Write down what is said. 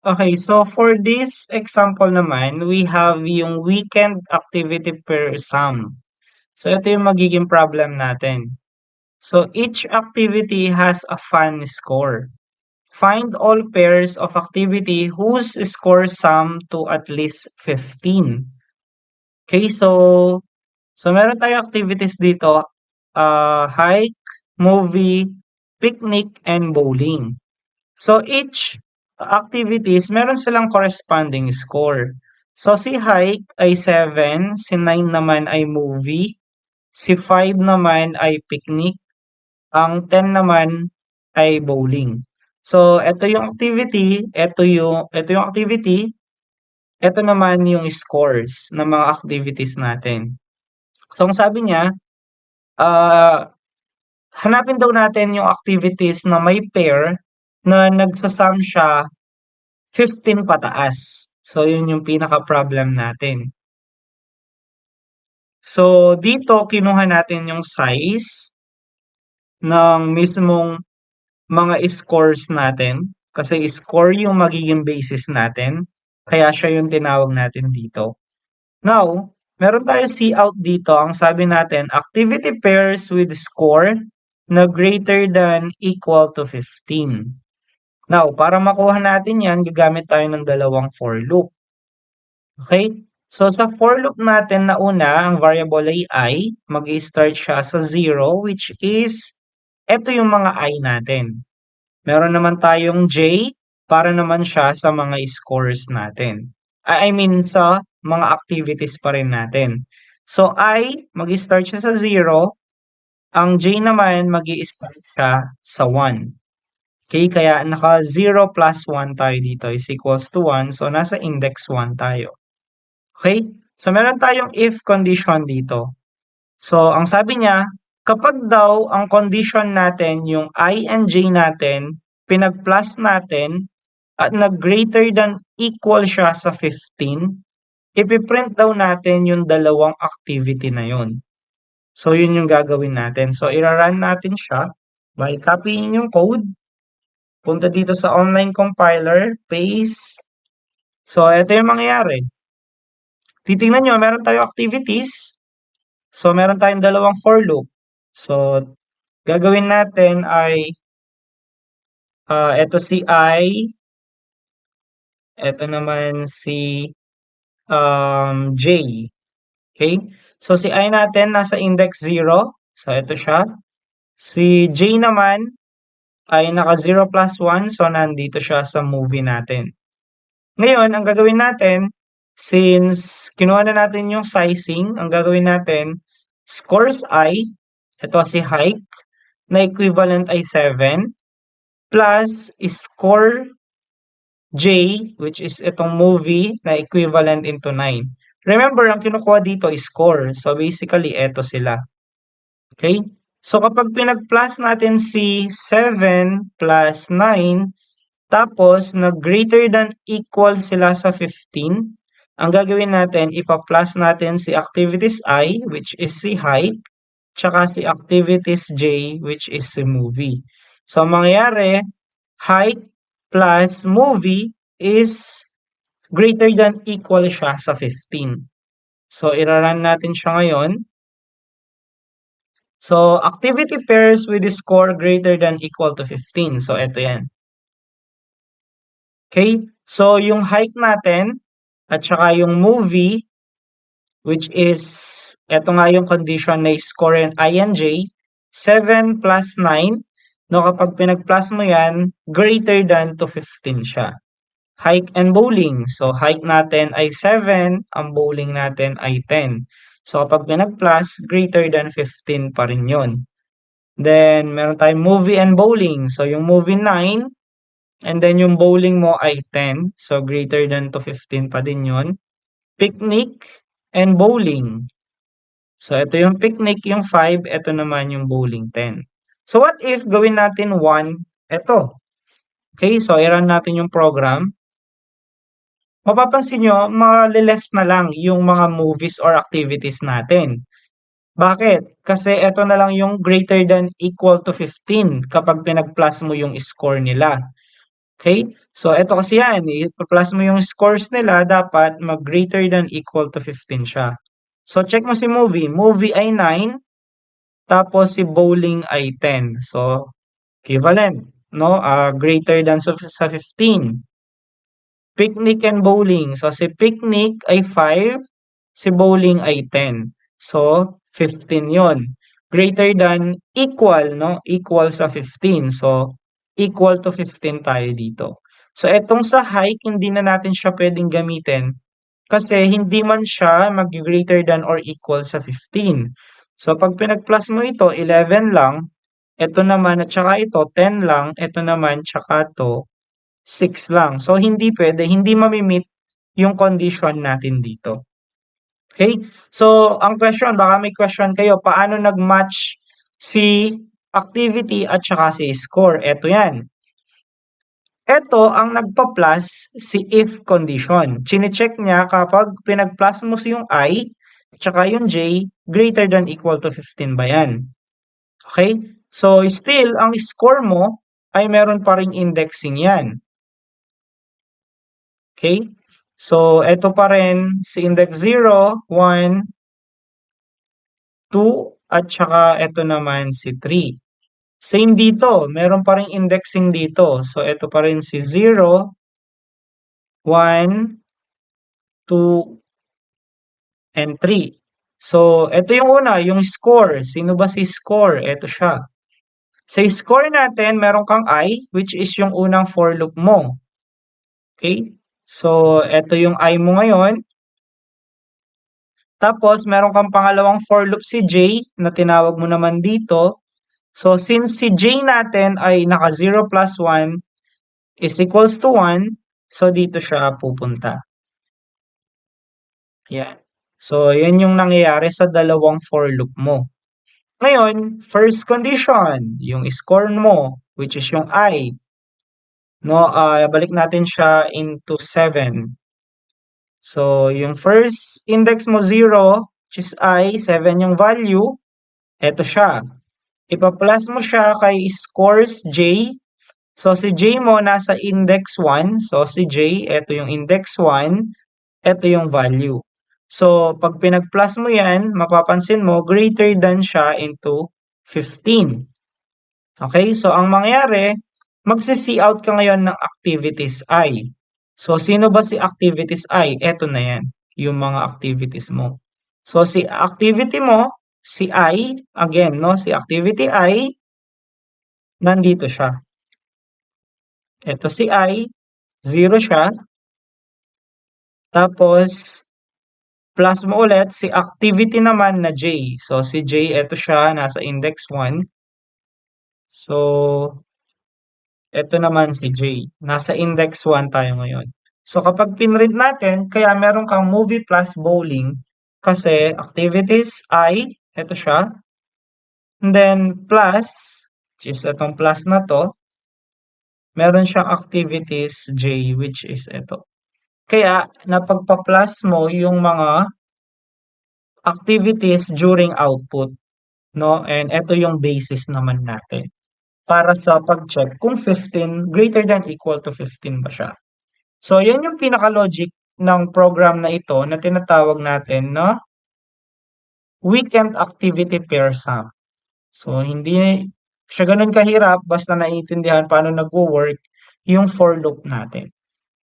Okay, so for this example naman, we have yung weekend activity per sum. So ito yung magiging problem natin. So each activity has a fun score. Find all pairs of activity whose score sum to at least 15. Okay, so meron tayong activities dito, hike, movie, picnic, and bowling. So each activities meron silang corresponding score. So si hike ay 7, si 9 naman ay movie, si 5 naman ay picnic, ang 10 naman ay bowling. So ito yung activity, ito naman yung scores ng mga activities natin. So ang sabi niya, ah, hanapin daw natin yung activities na may pair na nagsa-sum siya 15 pataas. So, yun yung pinaka-problem natin. So, dito kinuha natin yung size ng mismong mga scores natin. Kasi score yung magiging basis natin. Kaya siya yung tinawag natin dito. Now, meron tayo cout dito. Ang sabi natin, activity pairs with score na greater than equal to 15. Now, para makuha natin yan, gagamit tayo ng dalawang for loop. Okay? So, sa for loop natin na una, ang variable ay I, mag-i-start siya sa 0, which is, eto yung mga I natin. Meron naman tayong J, para naman siya sa mga scores natin. I mean, sa mga activities pa rin natin. So, I, mag-i-start siya sa 0, ang J naman, mag-i-start siya sa 1. Okay, kaya naka 0 plus 1 tayo dito is equals to 1. So, nasa index 1 tayo. Okay? So, meron tayong if condition dito. So, ang sabi niya, kapag daw ang condition natin, yung I and J natin, pinag-plus natin, at nag-greater than equal siya sa 15, ipiprint daw natin yung dalawang activity na yun. So, yun yung gagawin natin. So, ira-run natin siya by copying yung code. Punta dito sa online compiler, paste. So, ito yung mangyayari. Titingnan nyo, meron tayong activities. So, meron tayong dalawang for loop. So, gagawin natin ay, ito si I, ito naman si J. Okay? So, si I natin nasa index 0. So, ito siya. Si J naman ay naka 0 plus 1. So, nandito siya sa movie natin. Ngayon, ang gagawin natin, since kinuha na natin yung sizing, ang gagawin natin, scores I, ito si hike, na equivalent ay 7, plus score J, which is itong movie, na equivalent into 9. Remember, ang kinukuha dito is score. So, basically, eto sila. Okay? So, kapag pinag-plus natin si 7 plus 9, tapos, nag-greater than equal sila sa 15. Ang gagawin natin, ipa-plus natin si activities I, which is si hike, tsaka si activities J, which is si movie. So, ang mangyayari, hike plus movie is greater than equal siya sa 15. So, ira-run natin siya ngayon. So, activity pairs with score greater than equal to 15. So, eto yan. Okay? So, yung hike natin, at saka yung movie, which is, eto nga yung condition na score and I and J, 7 plus 9, no, kapag pinag-plus mo yan, greater than to 15 siya. Hike and bowling. So, hike natin ay 7, ang bowling natin ay 10. So, kapag pinag-plus, greater than 15 pa rin yun. Then, meron tayong movie and bowling. So, yung movie 9, and then yung bowling mo ay 10. So, greater than to 15 pa din yun. Picnic and bowling. So, ito yung picnic, yung 5. Ito naman yung bowling, 10. So, what if gawin natin 1? Ito. Okay, so i-run natin yung program. Mapapansin nyo, mali-less na lang yung mga movies or activities natin. Bakit? Kasi ito na lang yung greater than equal to 15 kapag pinag-plus mo yung score nila. Okay? So, eto kasi yan, i-plus mo yung scores nila, dapat mag greater than equal to 15 siya. So, check mo si movie. Movie ay 9, tapos si bowling ay 10. So, equivalent, no? Greater than sa 15. Picnic and bowling. So, si picnic ay 5, si bowling ay 10. So, 15 yon. Greater than equal, no? Equal sa 15. So, equal to 15 tayo dito. So, etong sa hike, hindi na natin siya pwedeng gamitin kasi hindi man siya mag-greater than or equal sa 15. So, pag pinag-plus mo ito, 11 lang. Ito naman at saka ito, 10 lang. Ito naman, tsaka to, 6 lang. So, hindi pwede, hindi mamimit yung condition natin dito. Okay? So, ang question, baka may question kayo, paano nag-match si activity at saka si score? Eto yan. Eto ang nagpa-plus si if condition. Chine-check niya kapag pinag-plus mo yung I tsaka yung J, greater than equal to 15 ba yan? Okay? So, still, ang score mo ay meron pa ring indexing yan. Okay? So, eto pa rin si index 0, 1, 2, at saka eto naman si 3. Same dito, meron pa ring indexing dito. So, eto pa rin si 0, 1, 2, and 3. So, eto yung una, yung score. Sino ba si score? Eto siya. Sa score natin, meron kang I, which is yung unang for loop mo. Okay? So, eto yung I mo ngayon. Tapos, meron kang pangalawang for loop si J na tinawag mo naman dito. So, since si J natin ay naka 0 plus 1 is equals to 1, so dito siya pupunta. Yan. So, yan yung nangyayari sa dalawang for loop mo. Ngayon, first condition, yung score mo, which is yung I. No, balik natin siya into 7. So, yung first index mo 0, which is I, 7 yung value. Eto siya. Ipa-plus mo siya kay scores J. So, si J mo nasa index 1. So, si J, eto yung index 1. Eto yung value. So, pag pinag-plus mo yan, mapapansin mo, greater than siya into 15. Okay? So, ang mangyayari, magsi-see out ka ngayon ng activities I. So, sino ba si activities I? Eto na yan, yung mga activities mo. So, si activity mo, si I, again, no, si activity I, nandito siya. Eto si I, 0 siya. Tapos, plus mo ulit si activity naman na J. So, si J, eto siya, nasa index 1. So, eto naman si J. Nasa index 1 tayo ngayon. So, kapag pinrint natin, kaya meron kang movie plus bowling kasi activities I, eto siya. And then, plus, which is etong plus na to, meron siyang activities J, which is eto. Kaya, napagpa-plus mo yung mga activities during output, no? And eto yung basis naman natin para sa pag-check kung 15 greater than equal to 15 ba siya. So, yan yung pinaka-logic ng program na ito na tinatawag natin na weekend activity pair sum. So, hindi siya ganun kahirap basta naiintindihan paano nagwo-work yung for loop natin.